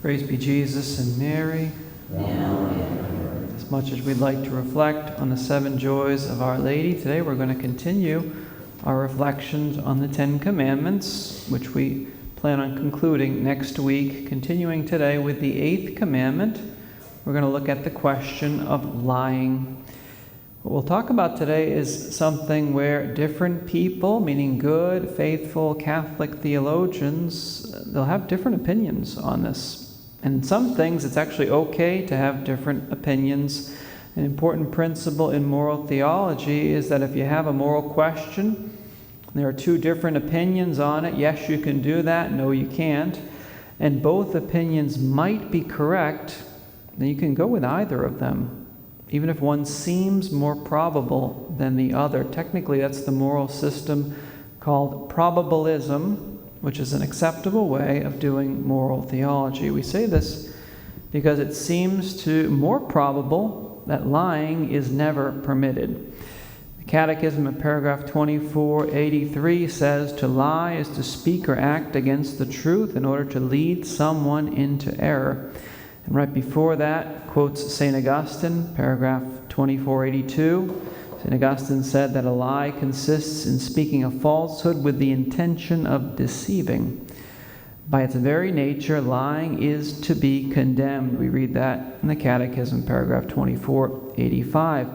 Praise be Jesus and Mary. As much as we'd like to reflect on the 7 joys of Our Lady, today we're going to continue our reflections on the 10 Commandments, which we plan on concluding next week, continuing today with the 8th Commandment. We're going to look at the question of lying. What we'll talk about today is something where different people, meaning good, faithful, Catholic theologians, they'll have different opinions on this. And in some things, it's actually okay to have different opinions. An important principle in moral theology is that if you have a moral question, there are 2 different opinions on it. Yes, you can do that. No, you can't. And both opinions might be correct. Then you can go with either of them, even if one seems more probable than the other. Technically, that's the moral system called probabilism, which is an acceptable way of doing moral theology. We say this because it seems to more probable that lying is never permitted. The Catechism in paragraph 2483 says, "To lie is to speak or act against the truth in order to lead someone into error." And right before that, quotes St. Augustine, paragraph 2482. St. Augustine said that a lie consists in speaking a falsehood with the intention of deceiving. By its very nature, lying is to be condemned. We read that in the Catechism, paragraph 2485.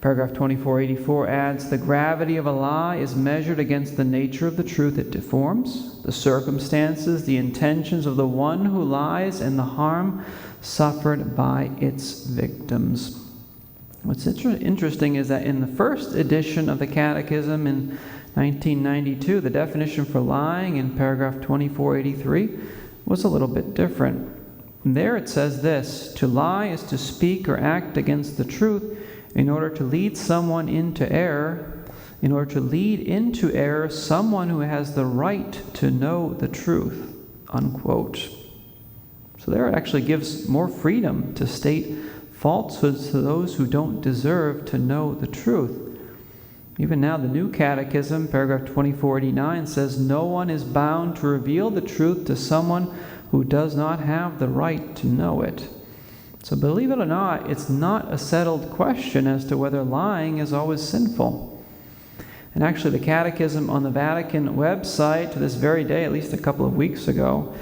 Paragraph 2484 adds, "The gravity of a lie is measured against the nature of the truth it deforms, the circumstances, the intentions of the one who lies, and the harm suffered by its victims." What's interesting is that in the first edition of the Catechism in 1992, the definition for lying in paragraph 2483 was a little bit different. There it says this: "To lie is to speak or act against the truth in order to lead someone into error, in order to lead into error someone who has the right to know the truth," unquote. So there it actually gives more freedom to state falsehoods to those who don't deserve to know the truth. Even now, the New Catechism, paragraph 2489, says, "No one is bound to reveal the truth to someone who does not have the right to know it." So believe it or not, it's not a settled question as to whether lying is always sinful. And actually, the Catechism on the Vatican website to this very day, at least a couple of weeks ago,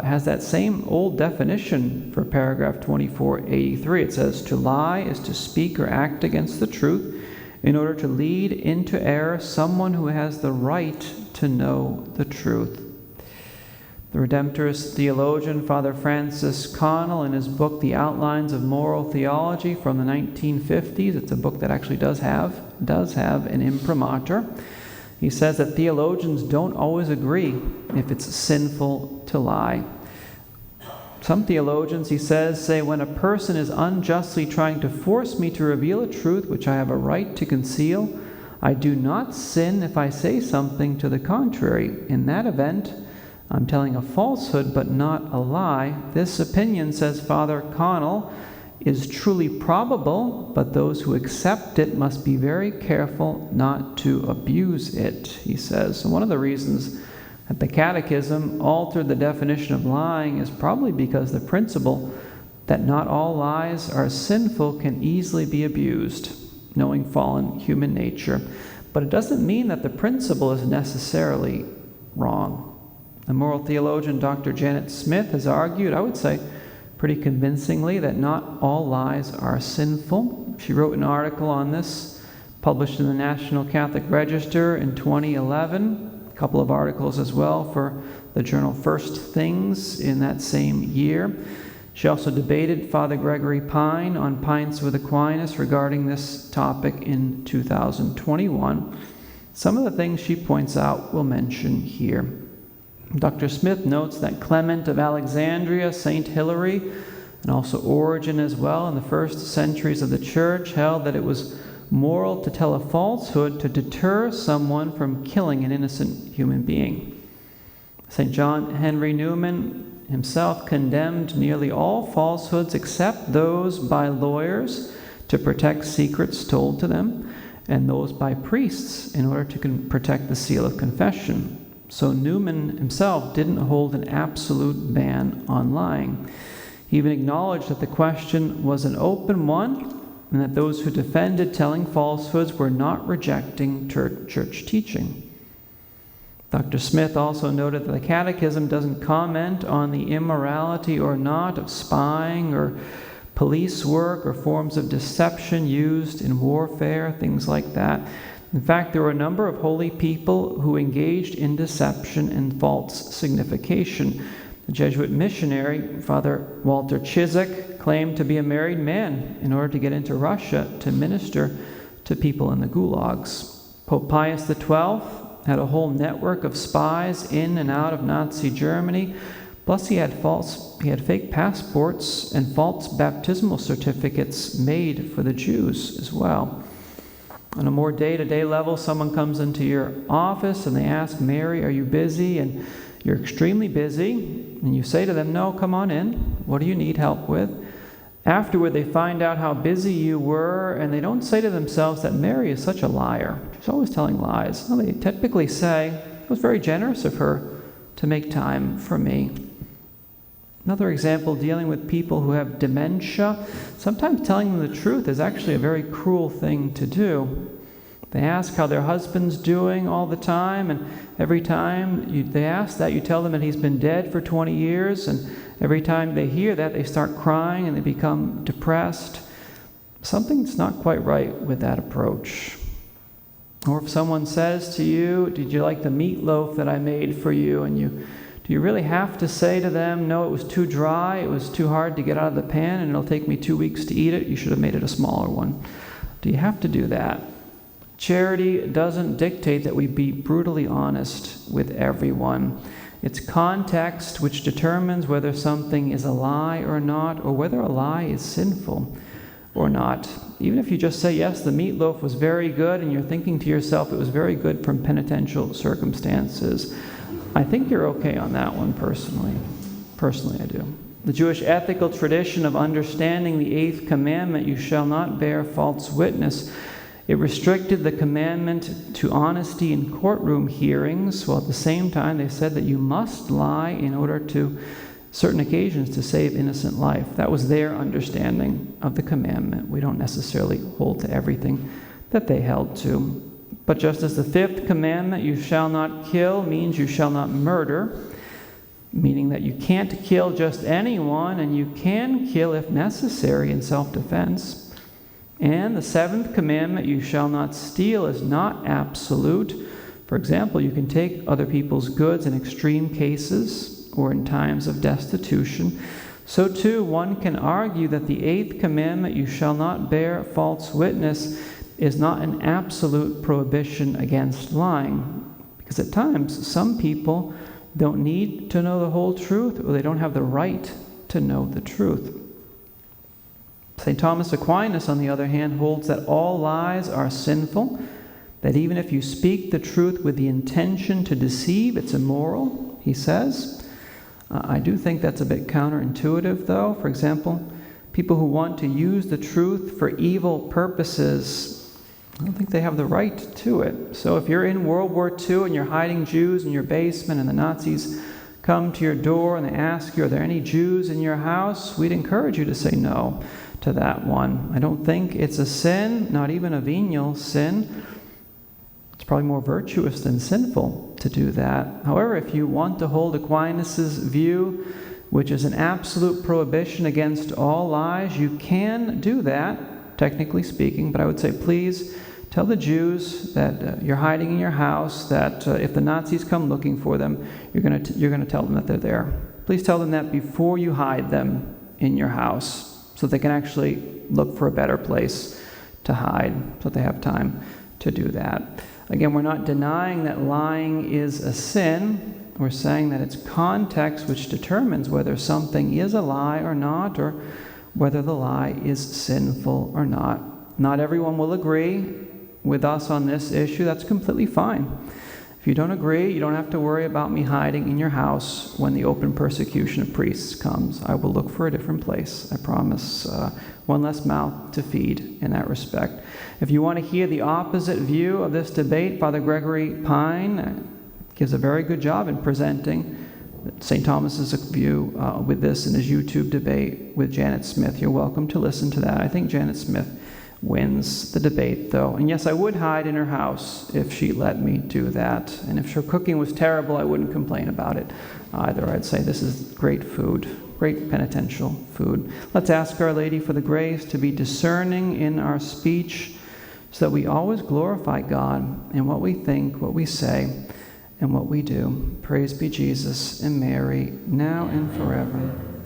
has that same old definition for paragraph 2483. It says, "To lie is to speak or act against the truth in order to lead into error someone who has the right to know the truth." The Redemptorist theologian Father Francis Connell, in his book The Outlines of Moral Theology from the 1950s, it's a book that actually does have an imprimatur. He says that theologians don't always agree if it's sinful to lie. Some theologians, he says, say, "When a person is unjustly trying to force me to reveal a truth which I have a right to conceal, I do not sin if I say something to the contrary. In that event, I'm telling a falsehood but not a lie. This opinion," says Father Connell, "is truly probable, but those who accept it must be very careful not to abuse it," he says. So one of the reasons that the Catechism altered the definition of lying is probably because the principle that not all lies are sinful can easily be abused, knowing fallen human nature. But it doesn't mean that the principle is necessarily wrong. The moral theologian Dr. Janet Smith has argued, I would say pretty convincingly, that not all lies are sinful. She wrote an article on this, published in the National Catholic Register in 2011, a couple of articles as well for the journal First Things in that same year. She also debated Father Gregory Pine on Pints with Aquinas regarding this topic in 2021. Some of the things she points out we'll mention here. Dr. Smith notes that Clement of Alexandria, St. Hilary, and also Origen as well in the first centuries of the Church held that it was moral to tell a falsehood to deter someone from killing an innocent human being. St. John Henry Newman himself condemned nearly all falsehoods except those by lawyers to protect secrets told to them, and those by priests in order to protect the seal of confession. So Newman himself didn't hold an absolute ban on lying. He even acknowledged that the question was an open one, and that those who defended telling falsehoods were not rejecting church teaching. Dr. Smith also noted that the Catechism doesn't comment on the immorality or not of spying or police work or forms of deception used in warfare, things like that. In fact, there were a number of holy people who engaged in deception and false signification. The Jesuit missionary, Father Walter Chiswick, claimed to be a married man in order to get into Russia to minister to people in the gulags. Pope Pius XII had a whole network of spies in and out of Nazi Germany. Plus, he had fake passports and false baptismal certificates made for the Jews as well. On a more day-to-day level, someone comes into your office and they ask, Mary, are you busy? And you're extremely busy. And you say to them, no, come on in. What do you need help with? Afterward, they find out how busy you were, and they don't say to themselves that Mary is such a liar. She's always telling lies. No, they typically say, it was very generous of her to make time for me. Another example, dealing with people who have dementia. Sometimes telling them the truth is actually a very cruel thing to do. They ask how their husband's doing all the time, and every time they ask that, you tell them that he's been dead for 20 years, and every time they hear that, they start crying and they become depressed. Something's not quite right with that approach. Or if someone says to you, did you like the meatloaf that I made for you? And do you really have to say to them, no, it was too dry, it was too hard to get out of the pan, and it'll take me 2 weeks to eat it. You should have made it a smaller one. Do you have to do that? Charity doesn't dictate that we be brutally honest with everyone. It's context which determines whether something is a lie or not, or whether a lie is sinful or not. Even if you just say, yes, the meatloaf was very good, and you're thinking to yourself, it was very good from penitential circumstances, I think you're okay on that one personally. Personally, I do. The Jewish ethical tradition of understanding the 8th Commandment, you shall not bear false witness, it restricted the commandment to honesty in courtroom hearings, while at the same time they said that you must lie in order to certain occasions to save innocent life. That was their understanding of the commandment. We don't necessarily hold to everything that they held to. But just as the 5th commandment, you shall not kill, means you shall not murder, meaning that you can't kill just anyone, and you can kill if necessary in self-defense. And the 7th commandment, you shall not steal, is not absolute. For example, you can take other people's goods in extreme cases or in times of destitution. So too, one can argue that the 8th commandment, you shall not bear false witness, is not an absolute prohibition against lying. Because at times, some people don't need to know the whole truth, or they don't have the right to know the truth. St. Thomas Aquinas, on the other hand, holds that all lies are sinful, that even if you speak the truth with the intention to deceive, it's immoral, he says. I do think that's a bit counterintuitive, though. For example, people who want to use the truth for evil purposes, I don't think they have the right to it. So if you're in World War II and you're hiding Jews in your basement and the Nazis come to your door and they ask you, are there any Jews in your house? We'd encourage you to say no to that one. I don't think it's a sin, not even a venial sin. It's probably more virtuous than sinful to do that. However, if you want to hold Aquinas' view, which is an absolute prohibition against all lies, you can do that, technically speaking, but I would say please tell the Jews that you're hiding in your house, that if the Nazis come looking for them, you're going to tell them that they're there. Please tell them that before you hide them in your house, so they can actually look for a better place to hide, so they have time to do that. Again, we're not denying that lying is a sin. We're saying that it's context which determines whether something is a lie or not, or whether the lie is sinful or not. Not everyone will agree with us on this issue. That's completely fine. If you don't agree, you don't have to worry about me hiding in your house when the open persecution of priests comes. I will look for a different place. I promise. One less mouth to feed in that respect. If you want to hear the opposite view of this debate, Father Gregory Pine, gives a very good job in presenting St. Thomas's view with this in his YouTube debate with Janet Smith. You're welcome to listen to that. I think Janet Smith wins the debate, though. And yes, I would hide in her house if she let me do that. And if her cooking was terrible, I wouldn't complain about it either. I'd say this is great food, great penitential food. Let's ask Our Lady for the grace to be discerning in our speech so that we always glorify God in what we think, what we say, and what we do. Praise be Jesus and Mary, now and forever.